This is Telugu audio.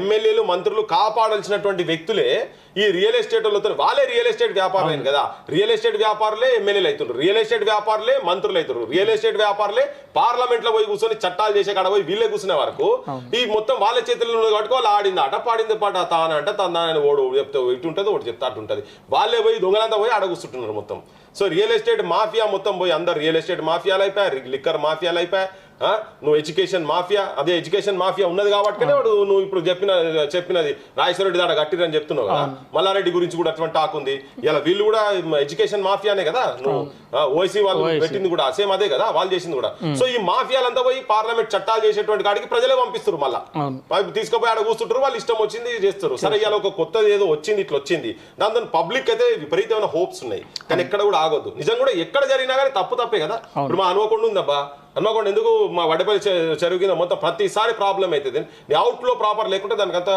ఎమ్మెల్యేలు మంత్రులు కాపాడాల్సినటువంటి వ్యక్తులే ఈ రియల్ ఎస్టేట్ వాళ్ళే రియల్ ఎస్టేట్ వ్యాపారులు కదా. రియల్ ఎస్టేట్ వ్యాపారులే ఎమ్మెల్యేలు అవుతున్నారు, రియల్ ఎస్టేట్ వ్యాపారులే మంత్రులు అవుతున్నారు, రియల్ ఎస్టేట్ వ్యాపారులే పార్లమెంట్ లో పోయి కూర్చొని చట్టాలు చేసే కాడ పోయి వీళ్ళే కూర్చునే వరకు ఈ మొత్తం వాళ్ళ చేతుల్లో కట్టుకో వాళ్ళు ఆడింది ఆట పాడింది పాట తానంట తన ఓడు చెప్తే ఇటు ఉంటుంది ఒకటి చెప్తే అటు ఉంటుంది. వాళ్ళే పోయి దొంగలంతా పోయి ఆడ కూర్చుంటున్నారు మొత్తం. సో రియల్ ఎస్టేట్ మాఫియా మొత్తం పోయి అందరు రియల్ ఎస్టేట్ మాఫియాలు అయిపోయాయి, లిక్కర్ మాఫియాలు అయిపోయాయి. నువ్వు ఎడ్యుకేషన్ మాఫియా, అదే ఎడ్యుకేషన్ మాఫియా ఉన్నది కాబట్టి వాడు నువ్వు ఇప్పుడు చెప్పినది రాజేశ్వరరెడ్డి దాడ కట్టిరని చెప్తున్నావు కదా. మల్లారెడ్డి గురించి కూడా అటువంటి టాక్ ఉంది. ఇలా వీళ్ళు కూడా ఎడ్యుకేషన్ మాఫియానే కదా. నువ్వు ఓసీ వాళ్ళు పెట్టింది కూడా సేమ్ అదే కదా, వాళ్ళు చేసింది కూడా. సో ఈ మాఫియాలంతా పోయి పార్లమెంట్ చట్టాలు చేసేటువంటి కాడికి ప్రజలే పంపిస్తారు, మళ్ళా తీసుకుపోయి ఆడ కూర్చుంటారు, వాళ్ళు ఇష్టం వచ్చింది చేస్తారు. సరే ఇవాళ ఒక కొత్తది ఏదో వచ్చింది, ఇట్లా వచ్చింది, దాని పబ్లిక్ అయితే విపరీతమైన హోప్స్ ఉన్నాయి. కానీ ఎక్కడ కూడా ఆగొద్దు. నిజం కూడా ఎక్కడ జరిగినా కానీ తప్పే కదా. ఇప్పుడు మా అనుకోకుండా ఉందబ్బా, హన్మకొండ ఎందుకు మా వడ్డపల్లి చెరువు కింద మొత్తం ప్రతిసారి ప్రాబ్లం అవుతుంది. అవుట్ లో ప్రాపర్ లేకుంటే దానికంతా